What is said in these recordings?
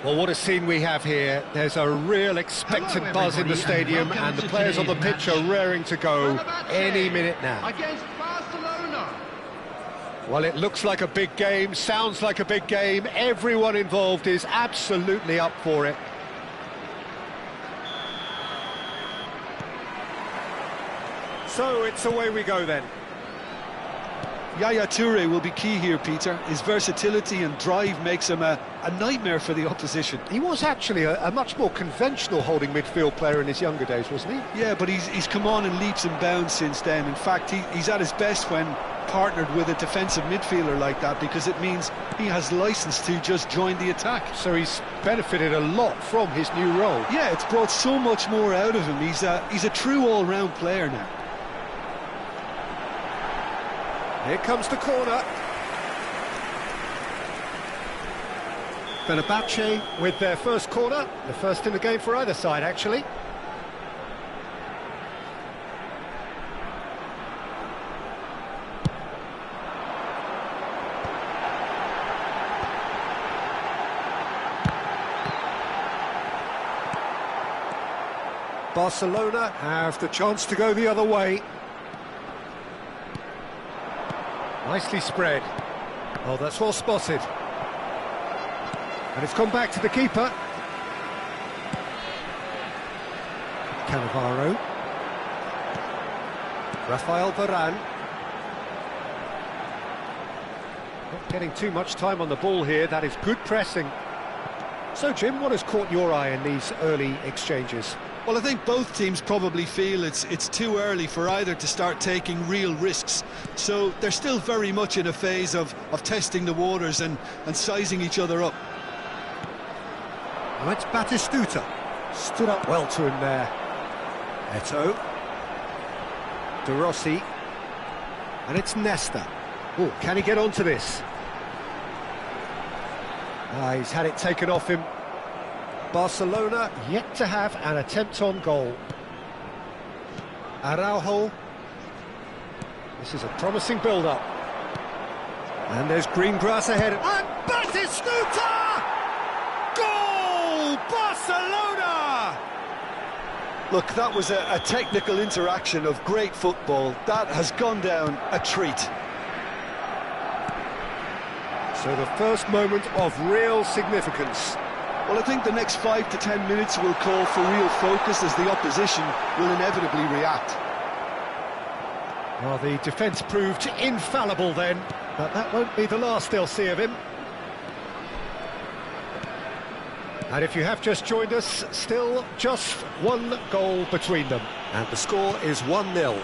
Well, what a scene we have here. There's a real expectant buzz in the stadium, and the players on the pitch are raring to go any minute now. Against Barcelona. Well, it looks like a big game, sounds like a big game. Everyone involved is absolutely up for it. So it's away we go then. Yaya Toure will be key here, Peter. His versatility and drive makes him a nightmare for the opposition. He was actually a much more conventional holding midfield player in his younger days, wasn't he? Yeah, but he's come on in leaps and bounds since then. In fact, he's at his best when partnered with a defensive midfielder like that, because it means he has license to just join the attack. So he's benefited a lot from his new role. Yeah, it's brought so much more out of him. He's a true all-round player now. Here comes the corner. Fenerbahce with their first corner, the first in the game for either side, actually. Barcelona have the chance to go the other way. Nicely spread. Oh, that's well spotted. And it's gone back to the keeper. Cannavaro. Rafael Varane. Not getting too much time on the ball here. That is good pressing. So, Jim, what has caught your eye in these early exchanges? Well, I think both teams probably feel it's too early for either to start taking real risks. So they're still very much in a phase of testing the waters and sizing each other up. Well, it's Batistuta. Stood up well to him there. Eto'o. De Rossi. And it's Nesta. Oh, can he get onto this? He's had it taken off him. Barcelona yet to have an attempt on goal. Araujo. This is a promising build-up. And there's green grass ahead. And Batistuta! Goal! Barcelona! Look, that was a technical interaction of great football. That has gone down a treat. So the first moment of real significance. Well, I think the next 5 to 10 minutes will call for real focus, as the opposition will inevitably react. Well, the defence proved infallible then, but that won't be the last they'll see of him. And if you have just joined us, still just one goal between them. And the score is 1-0.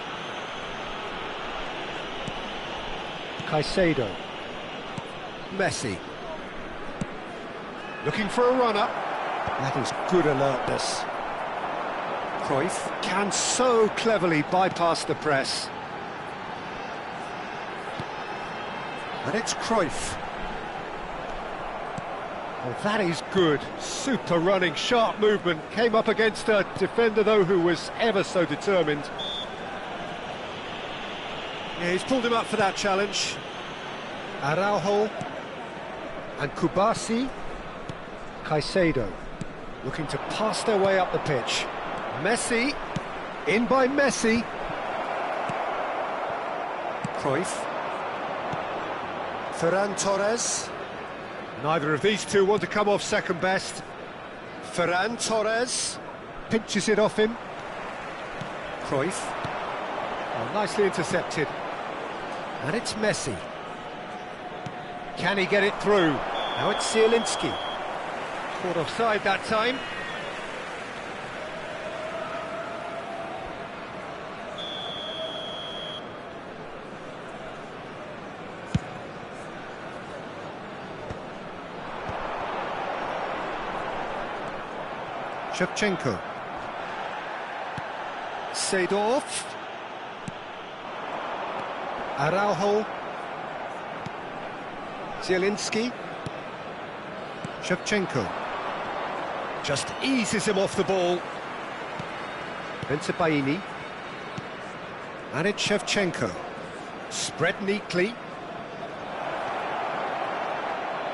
Caicedo. Messi. Looking for a run-up. That is good alertness. Cruyff can so cleverly bypass the press. And it's Cruyff. Oh, that is good. Super running, sharp movement. Came up against a defender, though, who was ever so determined. Yeah, he's pulled him up for that challenge. Araujo. And Kubasi. Caicedo, looking to pass their way up the pitch. Messi, in by Messi. Cruyff. Ferran Torres. Neither of these two want to come off second best. Ferran Torres pinches it off him. Cruyff. Oh, nicely intercepted. And it's Messi. Can he get it through? Now it's Zielinski. Caught offside that time. Shevchenko. Seedorf. Araujo. Zielinski. Shevchenko. Just eases him off the ball. Bensebaini. And it's Shevchenko. Spread neatly.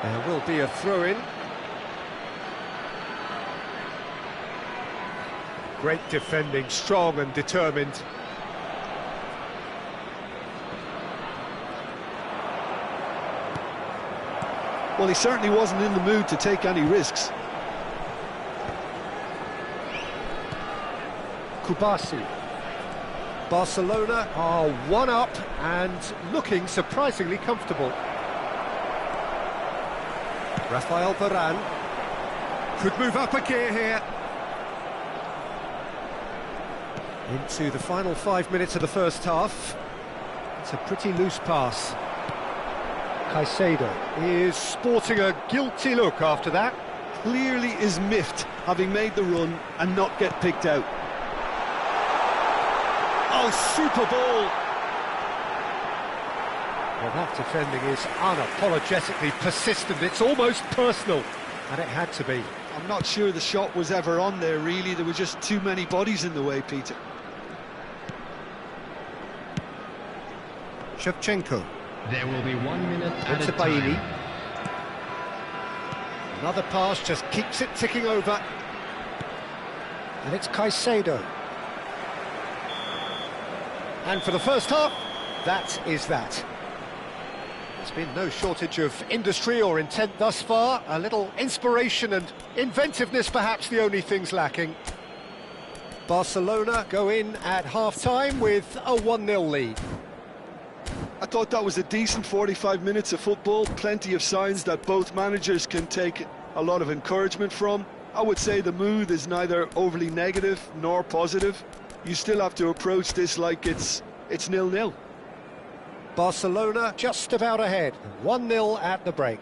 There will be a throw-in. Great defending, strong and determined. Well, he certainly wasn't in the mood to take any risks. Kubasi. Barcelona are one up and looking surprisingly comfortable. Rafael Varane could move up a gear here. Into the final 5 minutes of the first half. It's a pretty loose pass. Caicedo is sporting a guilty look after that. Clearly is miffed, having made the run and not get picked out. Oh, super ball! Well, that defending is unapologetically persistent. It's almost personal, and it had to be. I'm not sure the shot was ever on there, really. There were just too many bodies in the way, Peter. Shevchenko. There will be 1 minute at a time. Another pass just keeps it ticking over. And it's Caicedo. And for the first half, that is that. There's been no shortage of industry or intent thus far. A little inspiration and inventiveness, perhaps the only things lacking. Barcelona go in at half-time with a 1-0 lead. I thought that was a decent 45 minutes of football. Plenty of signs that both managers can take a lot of encouragement from. I would say the mood is neither overly negative nor positive. You still have to approach this like it's 0-0. Barcelona just about ahead, 1-0 at the break.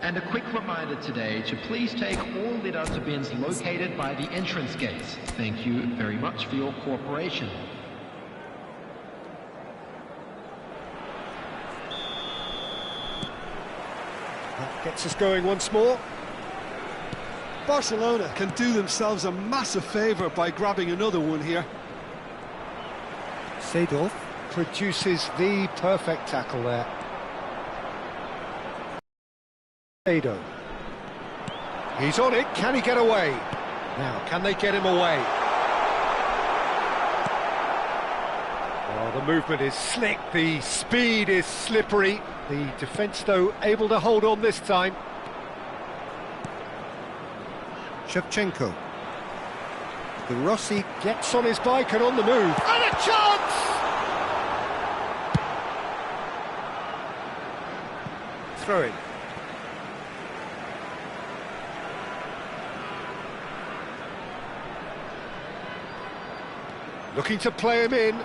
And a quick reminder today to please take all lead-out bins located by the entrance gates. Thank you very much for your cooperation. That gets us going once more. Barcelona can do themselves a massive favour by grabbing another one here. Seedorf produces the perfect tackle there. Caicedo. He's on it, can he get away? Now, can they get him away? Well, the movement is slick, the speed is slippery. The defence, though, able to hold on this time. Shevchenko. De Rossi gets on his bike and on the move. And a chance! Throw it. Looking to play him in.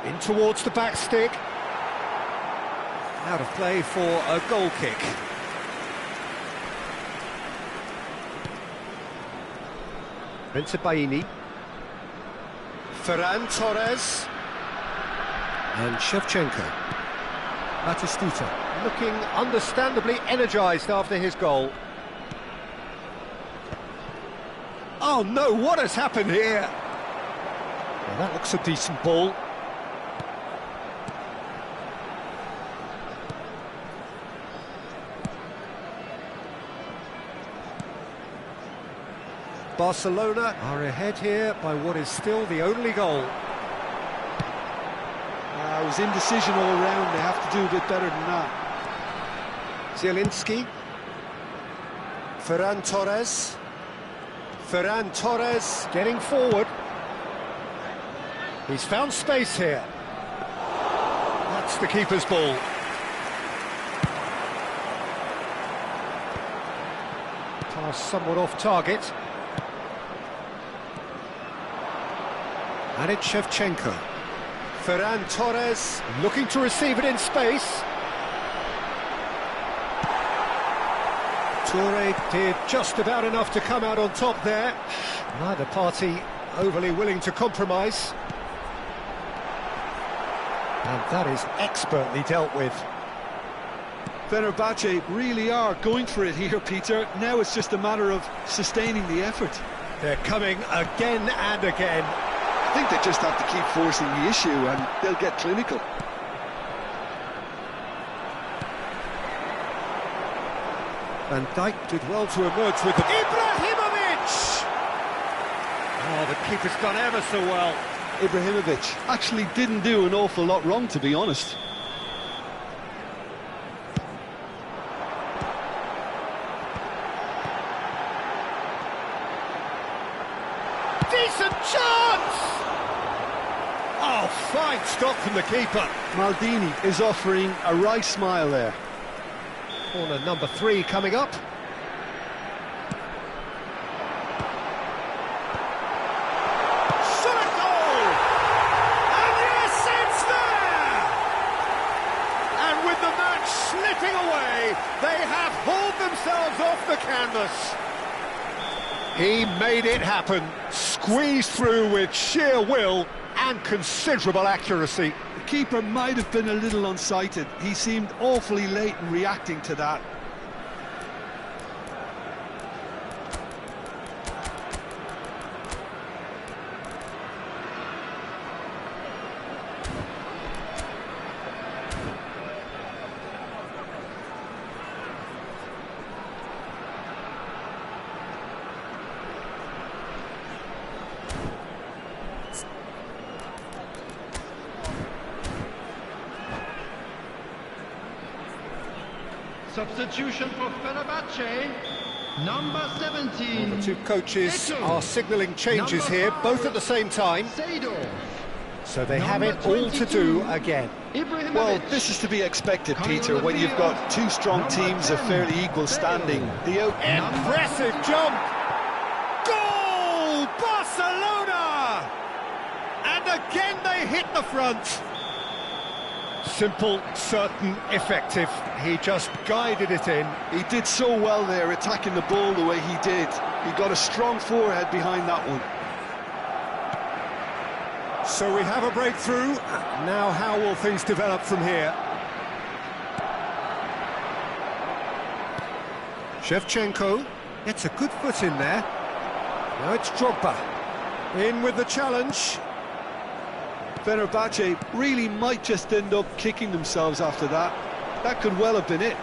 In towards the back stick. Out of play for a goal kick. Bensebaini. Ferran Torres. And Shevchenko. Batistuta looking understandably energised after his goal. Oh no, what has happened here? Well, that looks a decent ball. Barcelona are ahead here by what is still the only goal. It was indecision all round. They have to do a bit better than that. Zielinski. Ferran Torres. Ferran Torres getting forward. He's found space here. That's the keeper's ball. Pass somewhat off target. And it's Shevchenko. Ferran Torres looking to receive it in space. Toure did just about enough to come out on top there. Neither party overly willing to compromise. And that is expertly dealt with. Fenerbahce really are going for it here, Peter. Now it's just a matter of sustaining the effort. They're coming again and again. I think they just have to keep forcing the issue and they'll get clinical. Van Dijk did well to emerge with the... Ibrahimovic! Oh, the keeper's done ever so well. Ibrahimovic actually didn't do an awful lot wrong, to be honest. Decent chance! Oh, fine stop from the keeper. Maldini is offering a right smile there. Corner number 3 coming up. Shot a goal! And yes, it's there! And with the match slipping away, they have hauled themselves off the canvas. He made it happen, squeezed through with sheer will and considerable accuracy. The keeper might have been a little unsighted. He seemed awfully late in reacting to that. Substitution for Fenerbahce, number 17. Well, the two coaches are signalling changes here, both at the same time. So they have it all to do again. Well, this is to be expected, Peter, when you've got two strong teams of fairly equal standing. Impressive jump! Goal! Barcelona! And again they hit the front. Simple, certain, effective. He just guided it in. He did so well there, attacking the ball the way he did. He got a strong forehead behind that one. So we have a breakthrough. Now how will things develop from here? Shevchenko gets a good foot in there. Now it's Drogba. In with the challenge. Fenerbahce really might just end up kicking themselves after that. That could well have been it.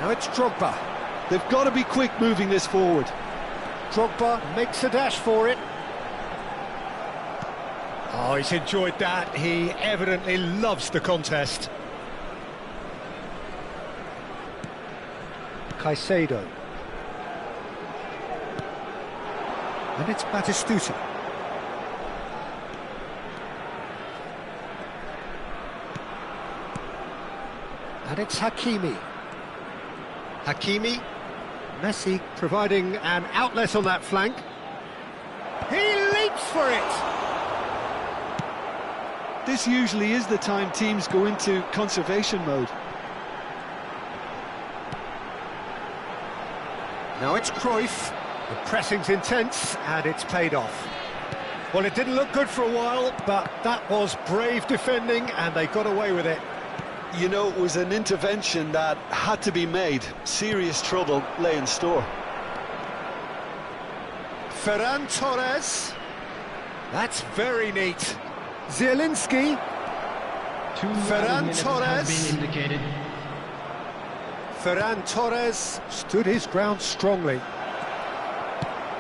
Now it's Drogba. They've got to be quick moving this forward. Drogba makes a dash for it. Oh, he's enjoyed that. He evidently loves the contest. Caicedo. And it's Batistuta. And it's Hakimi. Hakimi. Messi providing an outlet on that flank. He leaps for it! This usually is the time teams go into conservation mode. Now it's Cruyff. The pressing's intense, and it's paid off. Well, it didn't look good for a while, but that was brave defending, and they got away with it. You know, it was an intervention that had to be made. Serious trouble lay in store. Ferran Torres. That's very neat. Zielinski. Two Ferran minutes Torres. have been indicated. Ferran Torres stood his ground strongly.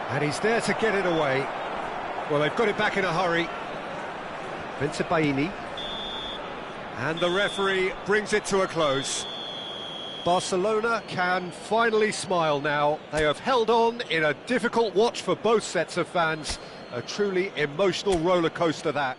And he's there to get it away. Well, they've got it back in a hurry. Vincent Baini. And the referee brings it to a close. Barcelona can finally smile now. They have held on in a difficult watch for both sets of fans. A truly emotional roller coaster, that.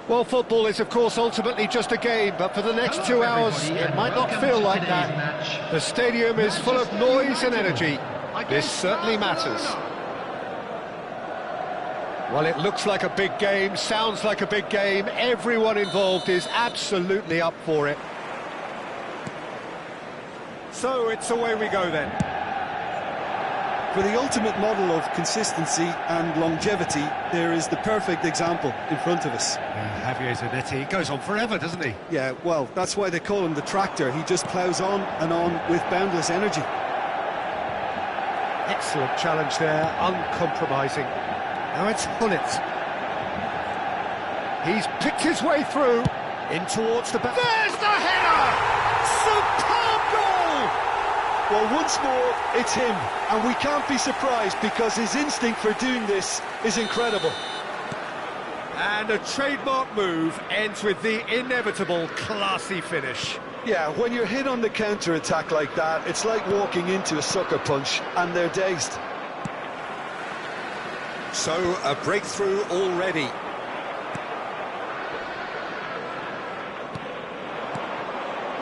Well, football is, of course, ultimately just a game, but for the next 2 hours, it might not feel like that. The stadium is full of noise and energy. This certainly matters. Well, it looks like a big game, sounds like a big game. Everyone involved is absolutely up for it. So it's away we go then. For the ultimate model of consistency and longevity, there is the perfect example in front of us. Javier Zanetti goes on forever, doesn't he? Yeah, well, that's why they call him the tractor. He just ploughs on and on with boundless energy. Excellent challenge there, uncompromising. Now it's Hullet. He's picked his way through, in towards the back. There's the header! Superb goal! Well, once more, it's him, and we can't be surprised because his instinct for doing this is incredible. And a trademark move ends with the inevitable classy finish. Yeah, when you're hit on the counter-attack like that, it's like walking into a sucker punch, and they're dazed. So, a breakthrough already.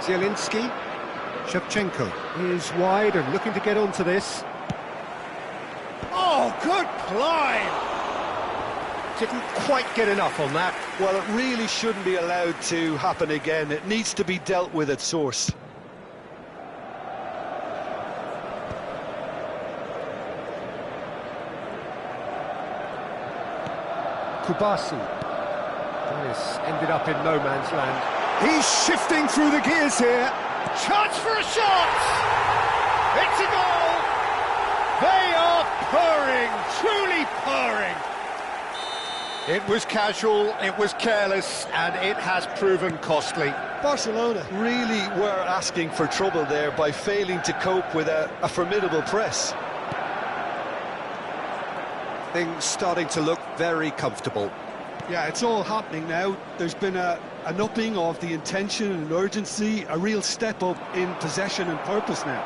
Zielinski. Shevchenko is wide and looking to get onto this. Oh, good climb! Didn't quite get enough on that. Well, it really shouldn't be allowed to happen again. It needs to be dealt with at source. Kubasi. This ended up in no man's land. He's shifting through the gears here. Chance for a shot! It's a goal! They are purring, truly purring. It was casual, it was careless, and it has proven costly. Barcelona really were asking for trouble there by failing to cope with a formidable press. Things starting to look very comfortable. Yeah, it's all happening now. There's been an upping of the intention and urgency, a real step up in possession and purpose now.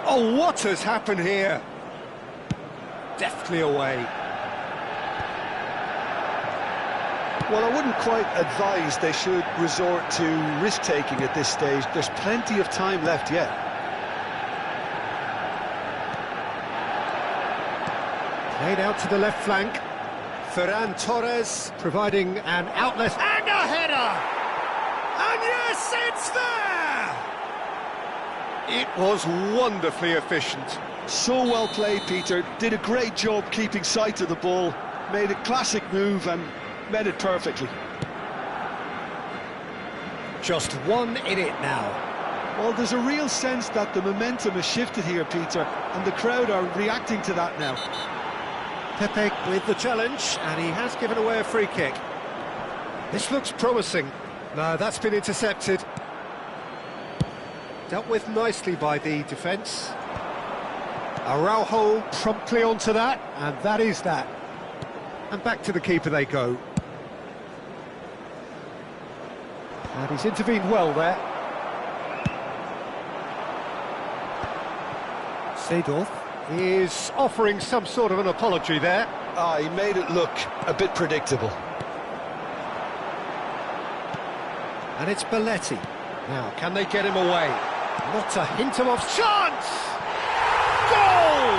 Oh, what has happened here? Deftly away. Well, I wouldn't quite advise they should resort to risk-taking at this stage. There's plenty of time left yet. Played out to the left flank. Ferran Torres providing an outlet. And a header! And yes, it's there! It was wonderfully efficient. So well played, Peter. Did a great job keeping sight of the ball. Made a classic move and met it perfectly. Just one in it now. Well, there's a real sense that the momentum has shifted here, Peter, and the crowd are reacting to that now. Pepe with the challenge, and he has given away a free kick. This looks promising. No, that's been intercepted. Dealt with nicely by the defence. Araujo promptly onto that, and that is that. And back to the keeper they go. And he's intervened well there. Seedorf is offering some sort of an apology there. He made it look a bit predictable. And it's Belletti. Now, can they get him away? Not a hint of chance! Goal!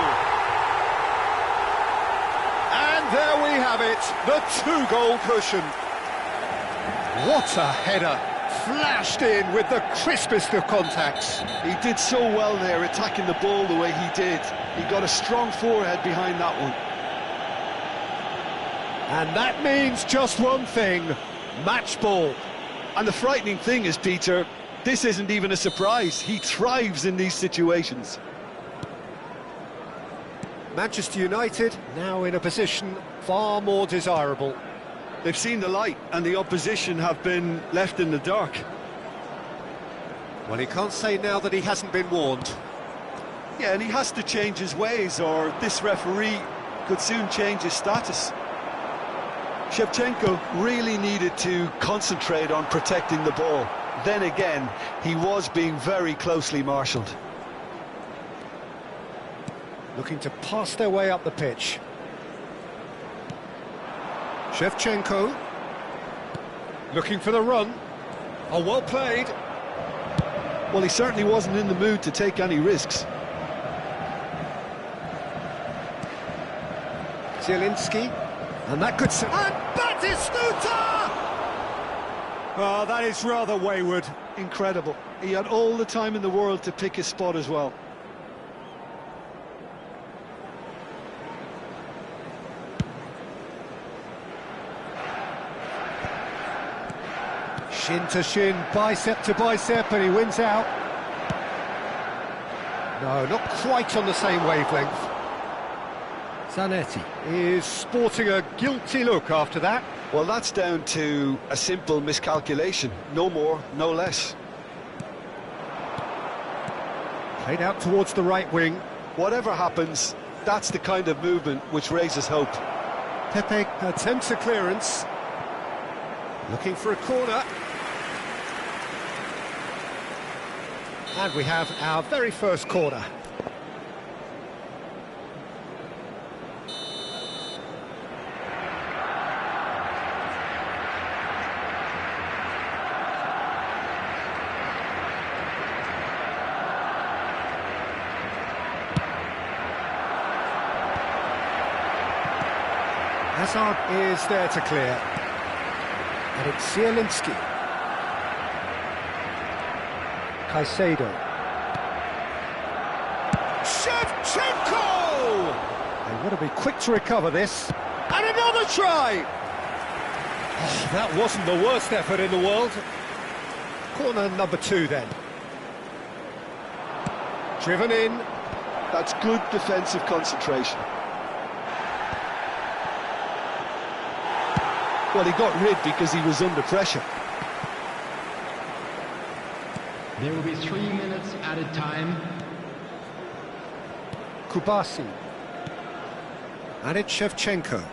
And there we have it, the two-goal cushion. What a header! Flashed in with the crispest of contacts. He did so well there, attacking the ball the way he did. He got a strong forehead behind that one. And that means just one thing, match ball. And the frightening thing is, Peter, this isn't even a surprise. He thrives in these situations. Manchester United now in a position far more desirable. They've seen the light, and the opposition have been left in the dark. Well, he can't say now that he hasn't been warned. Yeah, and he has to change his ways, or this referee could soon change his status. Shevchenko really needed to concentrate on protecting the ball. Then again, he was being very closely marshalled. Looking to pass their way up the pitch. Shevchenko looking for the run. Oh, well played. Well, he certainly wasn't in the mood to take any risks. Zielinski, and that could... And Batistuta! Oh, that is rather wayward. Incredible. He had all the time in the world to pick his spot as well. Shin to shin, bicep to bicep, and he wins out. No, not quite on the same wavelength. Zanetti is sporting a guilty look after that. Well, that's down to a simple miscalculation. No more, no less. Played out towards the right wing. Whatever happens, that's the kind of movement which raises hope. Pepe attempts a clearance. Looking for a corner. And we have our very first corner. Hazard is there to clear. And it's Zielinski. Caicedo. Shevchenko! They want to be quick to recover this. And another try! Oh, that wasn't the worst effort in the world. Corner number 2 then. Driven in. That's good defensive concentration. Well, he got rid because he was under pressure. There will be 3 minutes added time. Kubasi. And it's Shevchenko.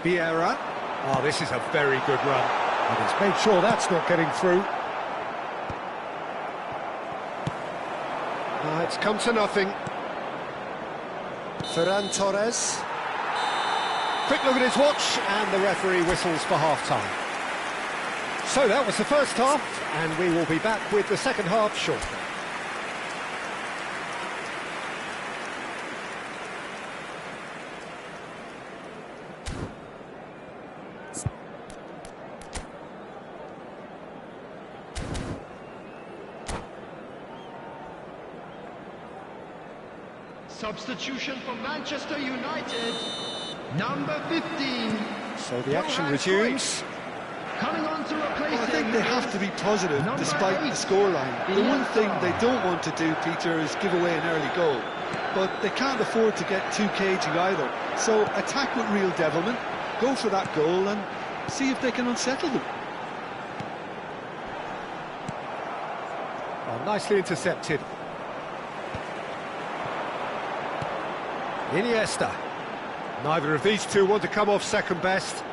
Vieira. Oh, this is a very good run. And he's made sure that's not getting through. It's come to nothing. Ferran Torres. Quick look at his watch, and the referee whistles for half-time. So that was the first half, and we will be back with the second half shortly. Substitution for Manchester United, number 15. So the action resumes. Coming on to replace Well, I think they have to be positive despite the scoreline. The one thing they don't want to do, Peter, is give away an early goal. But they can't afford to get too cagey either. So attack with real devilment, go for that goal and see if they can unsettle them. Oh, nicely intercepted. Iniesta. Neither of these two want to come off second best.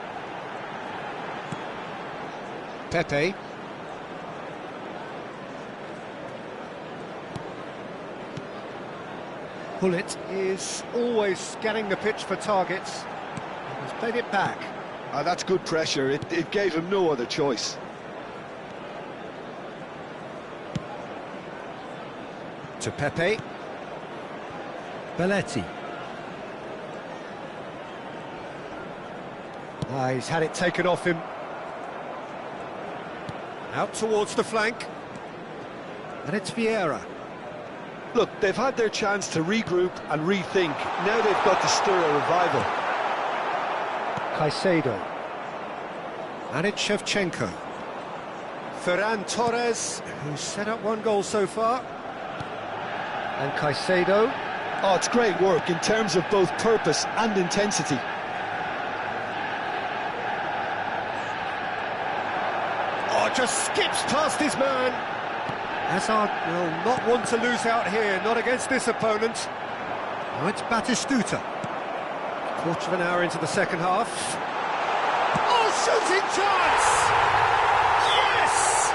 Pepe. Hullet is always scanning the pitch for targets. He's played it back. That's good pressure. It gave him no other choice. To Pepe. Belletti. He's had it taken off him. Out towards the flank. And it's Vieira. Look, they've had their chance to regroup and rethink. Now they've got to stir a revival. Caicedo. And it's Shevchenko. Ferran Torres, who's set up 1 goal so far. And Caicedo. Oh, it's great work in terms of both purpose and intensity. Just skips past his man. Hazard will not want to lose out here, not against this opponent. Now it's Batistuta. Quarter of an hour into the second half. Oh, shooting chance! Yes!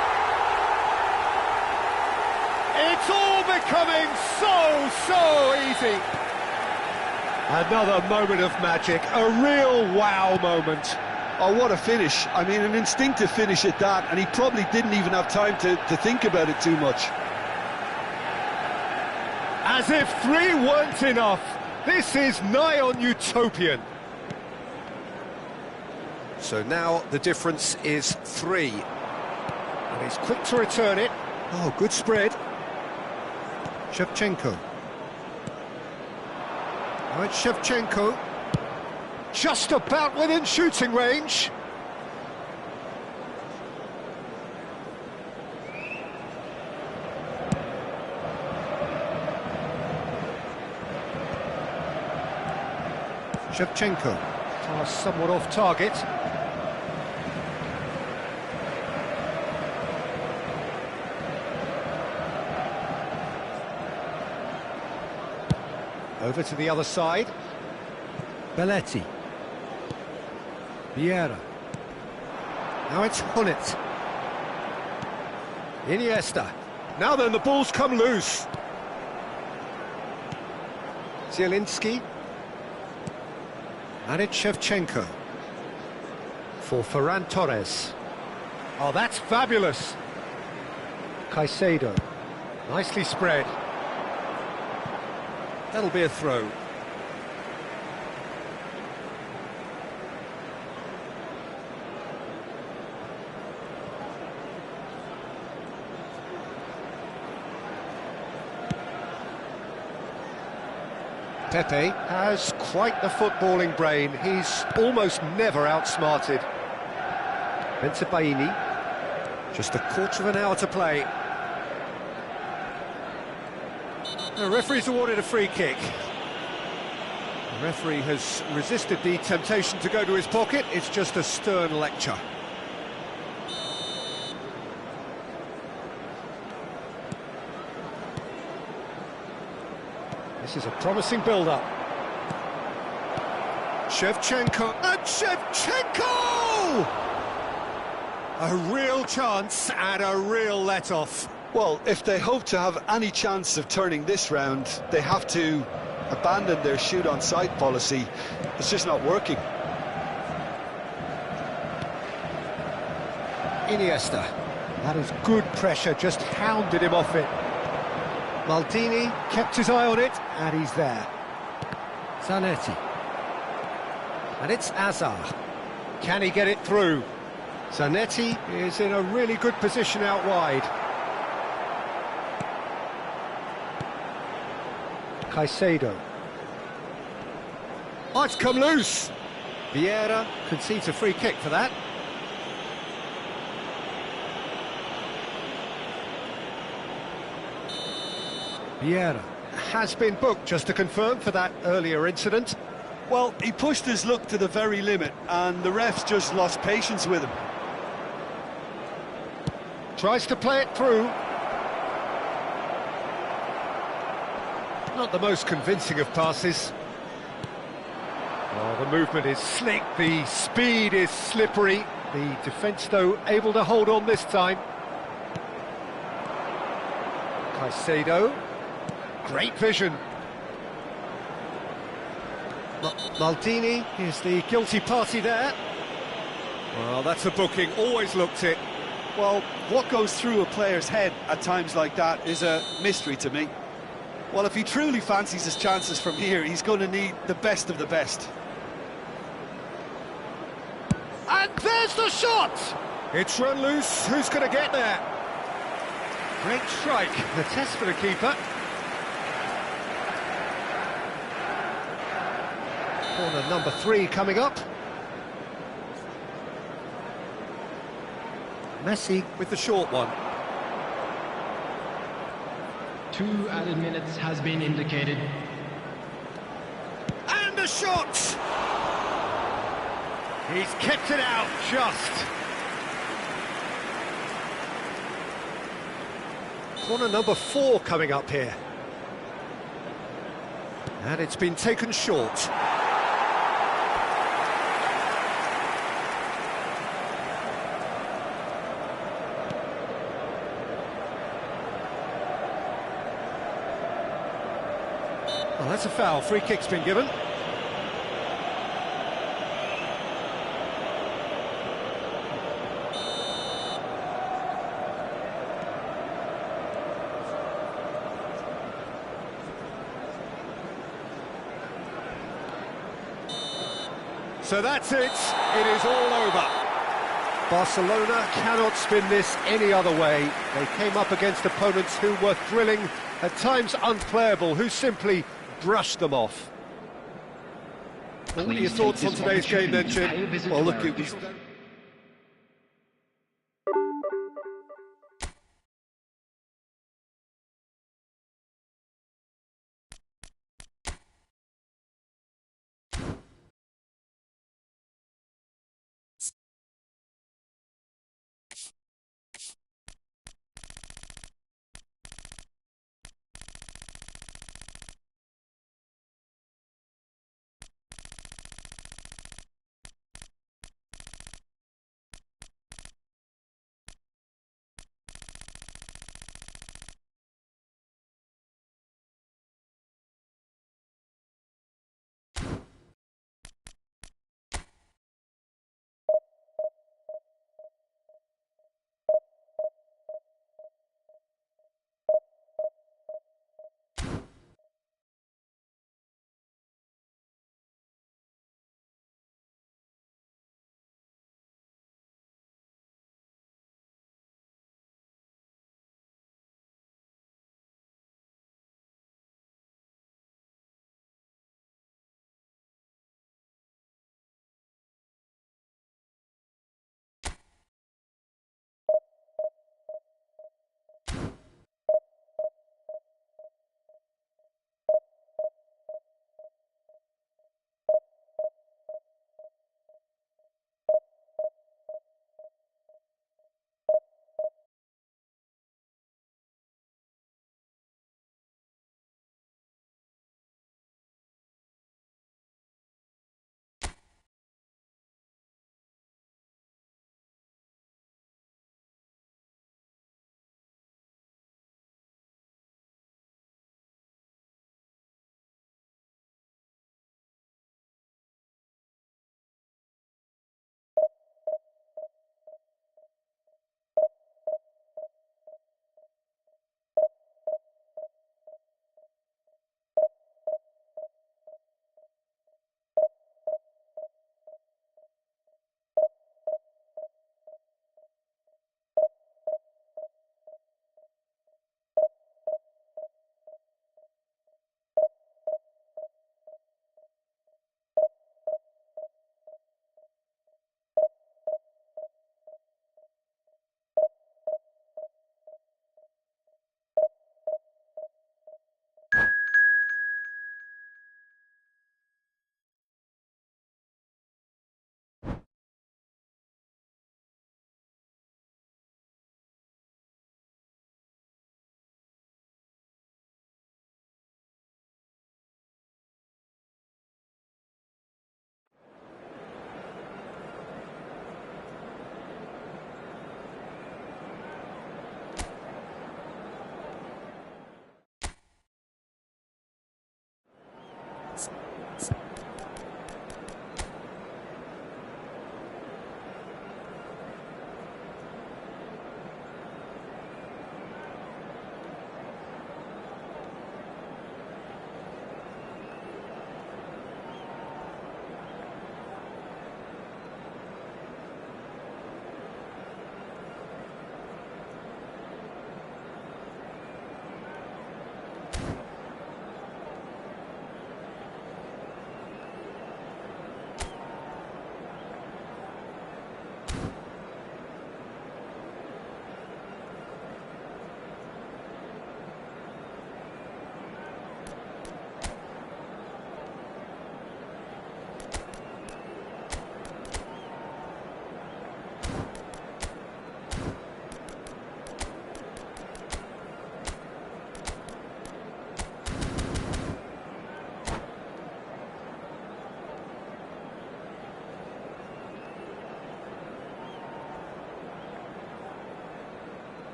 It's all becoming so easy. Another moment of magic, a real wow moment. Oh, what a finish. I mean, an instinctive finish at that, and he probably didn't even have time to think about it too much. As if 3 weren't enough. This is nigh on utopian. So now the difference is 3. And he's quick to return it. Oh, good spread. Shevchenko. Now it's Shevchenko. Just about within shooting range. Shevchenko. Pass somewhat off target. Over to the other side. Belletti. Vieira. Now it's Hunit. Iniesta. Now then, the ball's come loose. Zielinski. And it's Shevchenko. For Ferran Torres. Oh, that's fabulous. Caicedo. Nicely spread. That'll be a throw. Pepe has quite the footballing brain. He's almost never outsmarted. Bensebaini. Just a quarter of an hour to play. The referee's awarded a free kick. The referee has resisted the temptation to go to his pocket. It's just a stern lecture. This is a promising build-up. Shevchenko, and Shevchenko! A real chance and a real let-off. Well, if they hope to have any chance of turning this round, they have to abandon their shoot-on-sight policy. It's just not working. Iniesta. That is good pressure, just hounded him off it. Maldini kept his eye on it, and he's there. Zanetti. And it's Azar. Can he get it through? Zanetti is in a really good position out wide. Caicedo. Oh, it's come loose! Vieira concedes a free kick for that. Vieira has been booked, just to confirm, for that earlier incident. Well, he pushed his luck to the very limit, and the refs just lost patience with him. Tries to play it through. Not the most convincing of passes. Oh, the movement is slick, the speed is slippery. The defence, though, able to hold on this time. Caicedo. Great vision. Maldini is the guilty party there. Well, that's a booking, always looked it. Well, what goes through a player's head at times like that is a mystery to me. Well, if he truly fancies his chances from here, he's going to need the best of the best. And there's the shot! It's run loose, who's going to get there? Great strike, the test for the keeper. Corner number 3 coming up. Messi with the short one. 2 added minutes has been indicated. And a shot! He's kept it out, just. Corner number 4 coming up here. And it's been taken short. Well, that's a foul. Free kick's been given. So that's it. It is all over. Barcelona cannot spin this any other way. They came up against opponents who were thrilling, at times unplayable, who simply brushed them off. What are your thoughts on today's game then, Jim? Well, look, it was...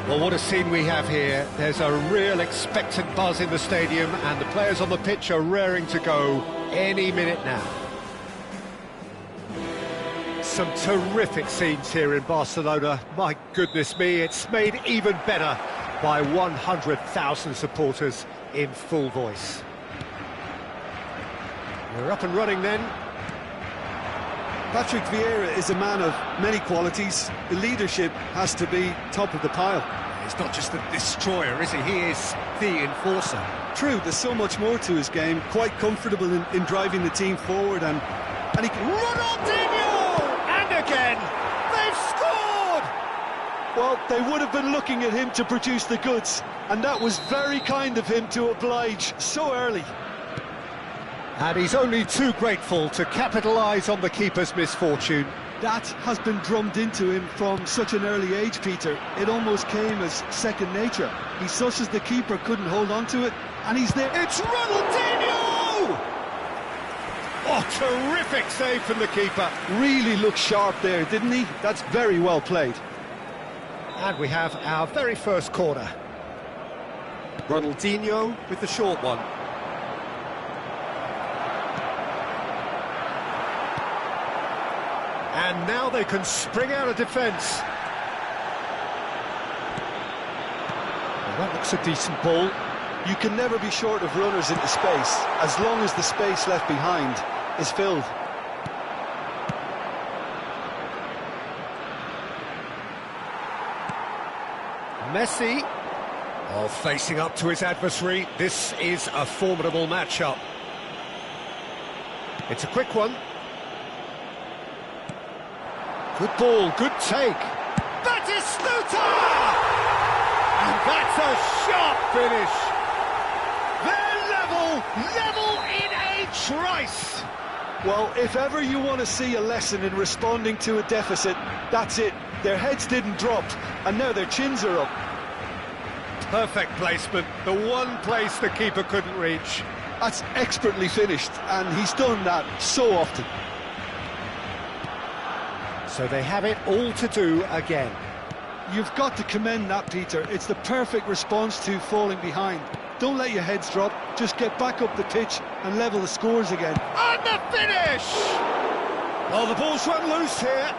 Well, what a scene we have here. There's a real expectant buzz in the stadium, and the players on the pitch are raring to go any minute now. Some terrific scenes here in Barcelona. My goodness me, it's made even better by 100,000 supporters in full voice. We're up and running then. Patrick Vieira is a man of many qualities. The leadership has to be top of the pile. He's not just a destroyer, is he? He is the enforcer. True, there's so much more to his game. Quite comfortable in driving the team forward, and he can... Ronaldinho! And again, they've scored! Well, they would have been looking at him to produce the goods, and that was very kind of him to oblige so early. And he's only too grateful to capitalise on the keeper's misfortune. That has been drummed into him from such an early age, Peter. It almost came as second nature. He susses the keeper, couldn't hold on to it, and he's there. It's Ronaldinho! Oh, terrific save from the keeper. Really looked sharp there, didn't he? That's very well played. And we have our very first corner. Ronaldinho with the short one. And now they can spring out of defence. Well, that looks a decent ball. You can never be short of runners into space, as long as the space left behind is filled. Messi, facing up to his adversary. This is a formidable matchup. It's a quick one. Good ball, good take. Batistuta! And that's a sharp finish. They're level in a trice. Well, if ever you want to see a lesson in responding to a deficit, that's it. Their heads didn't drop, and now their chins are up. Perfect placement, the one place the keeper couldn't reach. That's expertly finished, and he's done that so often. So they have it all to do again. You've got to commend that, Peter. It's the perfect response to falling behind. Don't let your heads drop, just get back up the pitch and level the scores again. And the finish! Well, the ball's run loose here.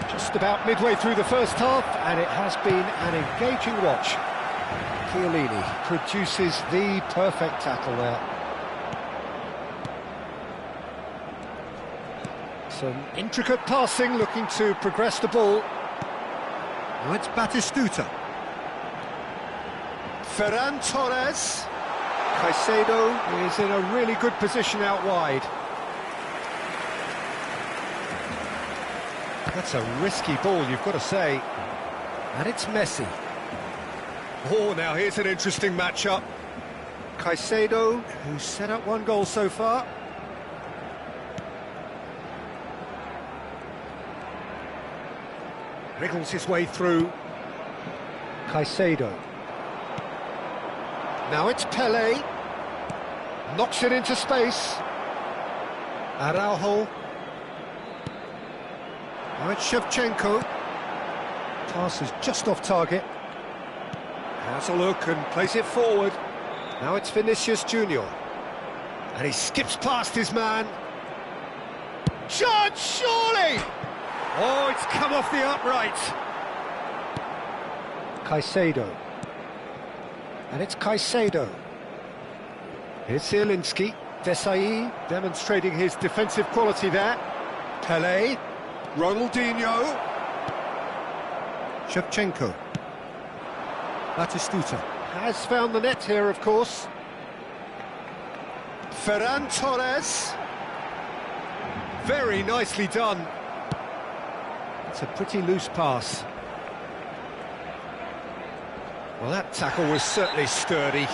Just about midway through the first half, and it has been an engaging watch. Chiellini produces the perfect tackle there. Some intricate passing, looking to progress the ball. Now it's Batistuta. Ferran Torres. Caicedo is in a really good position out wide. That's a risky ball, you've got to say. And it's Messi. Oh, now here's an interesting matchup. Caicedo, who's set up one goal so far. Wriggles his way through. Caicedo. Now it's Pelé. Knocks it into space. Araujo. Now it's Shevchenko. Pass is just off target. Has a look and plays it forward. Now it's Vinicius Junior. And he skips past his man. Chance, surely! Oh, it's come off the upright. Caicedo. And it's Caicedo. Here's Zielinski. Desailly demonstrating his defensive quality there. Pelé. Ronaldinho. Shevchenko. Batistuta. Has found the net here, of course. Ferran Torres. Very nicely done. It's a pretty loose pass. Well, that tackle was certainly sturdy.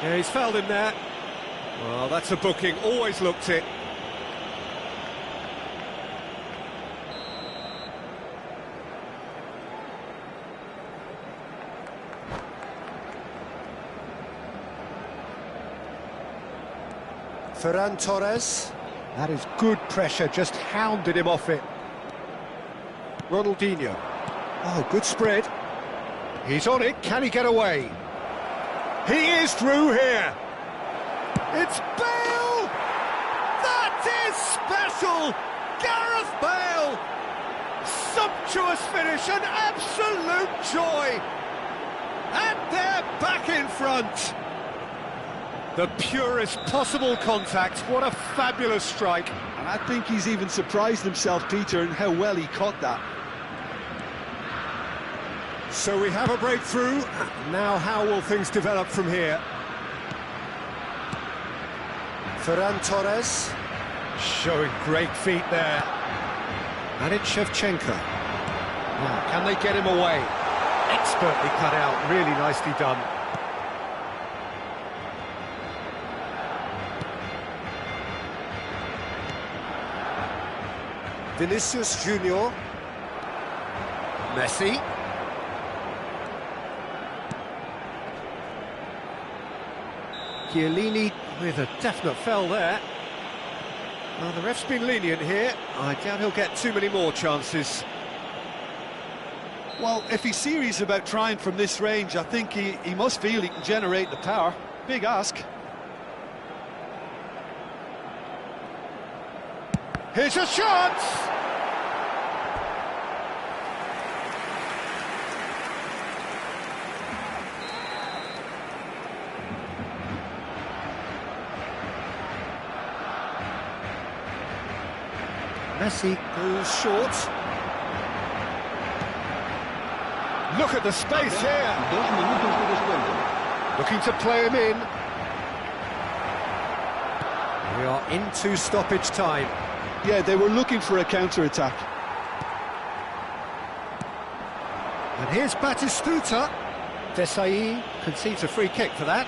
Yeah, he's fouled him there. Well, that's a booking, always looked it. Ferran Torres. That is good pressure, just hounded him off it. Ronaldinho. Oh, good spread. He's on it, can he get away? He is through here. It's Bale! That is special! Gareth Bale! Sumptuous finish, an absolute joy! And they're back in front. The purest possible contact, what a fabulous strike. And I think he's even surprised himself, Peter, in how well he caught that. So we have a breakthrough. Now how will things develop from here? Ferran Torres, showing great feet there. And it's Shevchenko. Now, can they get him away? Expertly cut out, really nicely done. Vinicius Junior. Messi. Chiellini with a definite foul there. Well, the ref's been lenient here. I doubt he'll get too many more chances. Well, if he's serious about trying from this range, I think he must feel he can generate the power. Big ask. Here's a chance! Messi goes short. Look at the space here. Looking to play him in. We are into stoppage time. Yeah, they were looking for a counter-attack. And here's Batistuta. Desai concedes a free kick for that.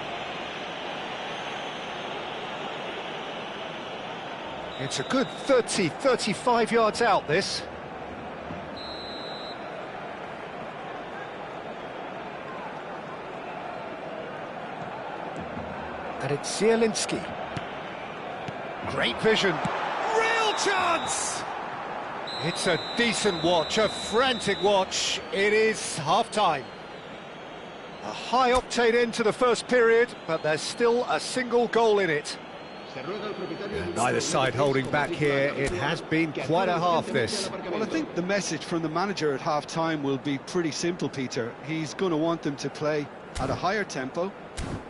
It's a good 30, 35 yards out, this. And it's Zielinski. Great vision. Real chance! It's a decent watch, a frantic watch. It is half-time. A high-octane end to the first period, but there's still a single goal in it. Neither side holding back here. It has been quite a half, this. Well, I think the message from the manager at half-time will be pretty simple, Peter. He's going to want them to play at a higher tempo,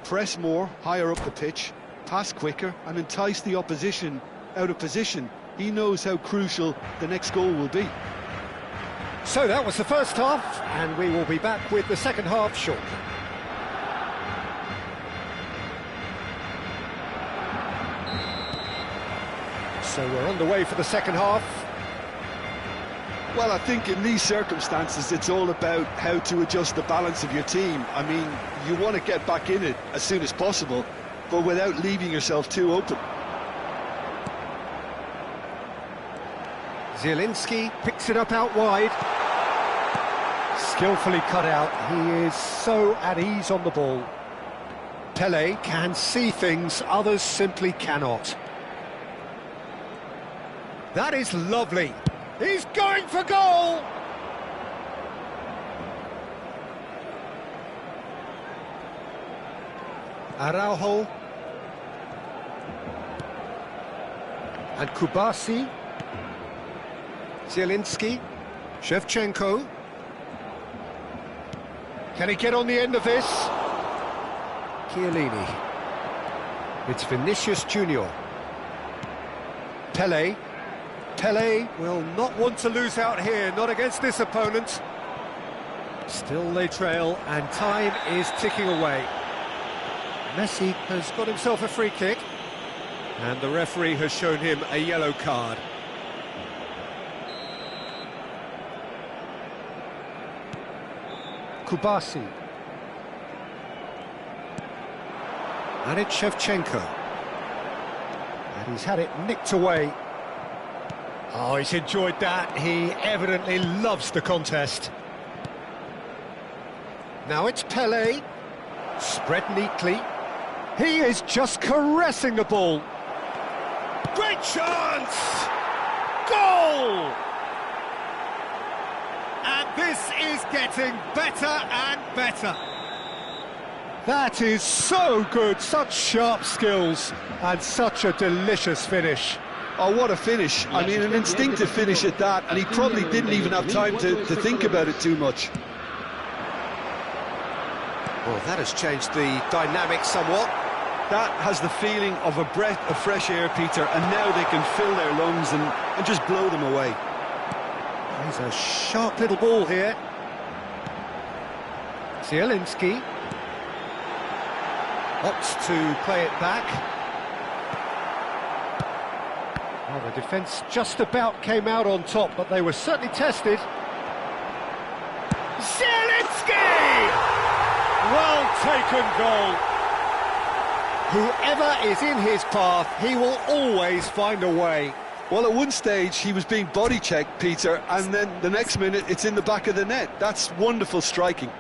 press more, higher up the pitch, pass quicker, and entice the opposition out of position. He knows how crucial the next goal will be. So that was the first half, and we will be back with the second half shortly. So we're on the way for the second half. Well, I think in these circumstances, it's all about how to adjust the balance of your team. I mean, you want to get back in it as soon as possible, but without leaving yourself too open. Zielinski picks it up out wide. Skillfully cut out. He is so at ease on the ball. Pele can see things others simply cannot. That is lovely. He's going for goal! Araujo. And Kubasi. Zielinski. Shevchenko. Can he get on the end of this? Chiellini. It's Vinicius Junior. Pele. Pele will not want to lose out here, not against this opponent. Still they trail, and time is ticking away. Messi has got himself a free kick, and the referee has shown him a yellow card. Kubasi. And it's Shevchenko. And he's had it nicked away. Oh, he's enjoyed that. He evidently loves the contest. Now it's Pele. Spread neatly. He is just caressing the ball. Great chance! Goal! And this is getting better and better. That is so good, such sharp skills, and such a delicious finish. Oh, what a finish. I mean, an instinctive finish at that, and he probably didn't even have time to think about it too much. Well, that has changed the dynamic somewhat. That has the feeling of a breath of fresh air, Peter, and now they can fill their lungs and just blow them away. He's a sharp little ball here. Zielinski opts to play it back. Well, the defence just about came out on top, but they were certainly tested. Zielinski! Well taken goal. Whoever is in his path, he will always find a way. Well, at one stage, he was being body-checked, Peter, and then the next minute, it's in the back of the net. That's wonderful striking.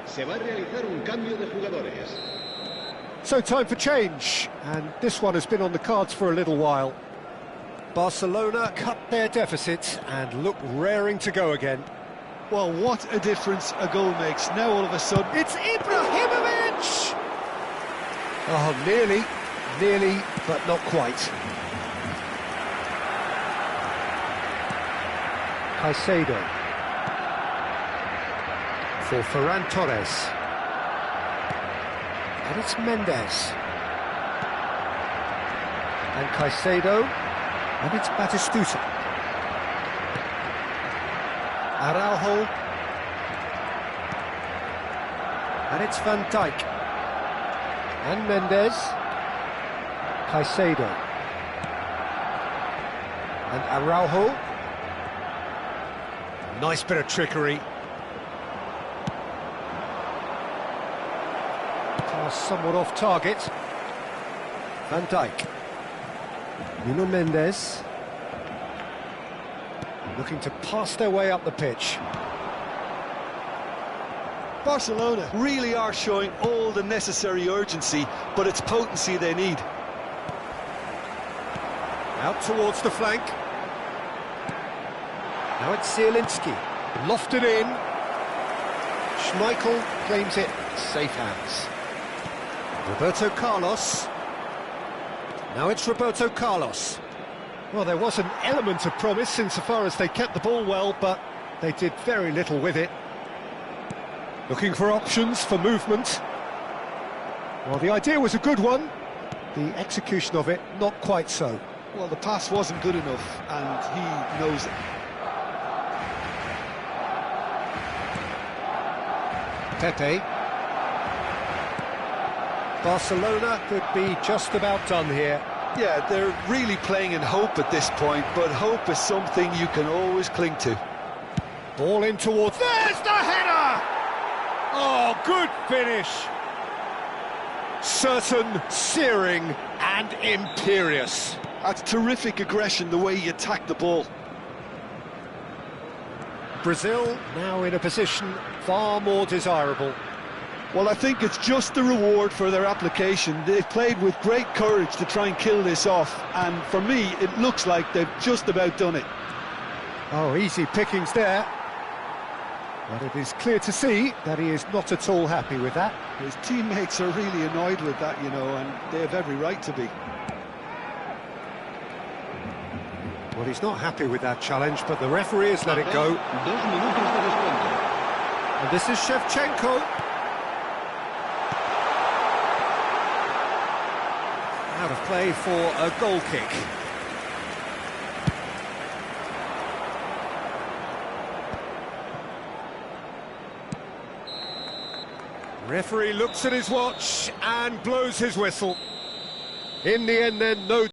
Se va a realizar un cambio de jugadores. So time for change, and this one has been on the cards for a little while. Barcelona cut their deficit and look raring to go again. Well, what a difference a goal makes. Now all of a sudden... It's Ibrahimovic! Oh, nearly, but not quite. Caicedo. For Ferran Torres. And it's Mendes. And Caicedo. And it's Batistuta. Araujo. And it's Van Dijk. And Mendes. Caicedo. And Araujo. Nice bit of trickery. Pass somewhat off target. Van Dijk. Nuno Mendes. Looking to pass their way up the pitch. Barcelona really are showing all the necessary urgency, but it's potency they need. Out towards the flank. Now it's Zielinski. Lofted in. Schmeichel claims it. Safe hands. Roberto Carlos. Now it's Roberto Carlos. Well, there was an element of promise insofar as they kept the ball well, but they did very little with it. Looking for options for movement. Well, the idea was a good one. The execution of it, not quite so. Well, the pass wasn't good enough, and he knows it. Pepe. Barcelona could be just about done here. Yeah, they're really playing in hope at this point, but hope is something you can always cling to. Ball in towards... There's the header! Oh, good finish. Certain, searing and imperious. That's terrific aggression, the way he attacked the ball. Brazil now in a position far more desirable. Well, I think it's just the reward for their application. They've played with great courage to try and kill this off, and for me, it looks like they've just about done it. Oh, easy pickings there. But it is clear to see that he is not at all happy with that. His teammates are really annoyed with that, you know, and they have every right to be. Well, he's not happy with that challenge, but the referee has let it go. 2 minutos de descuento. And this is Shevchenko. Out of play for a goal kick. Referee looks at his watch and blows his whistle. In the end then, no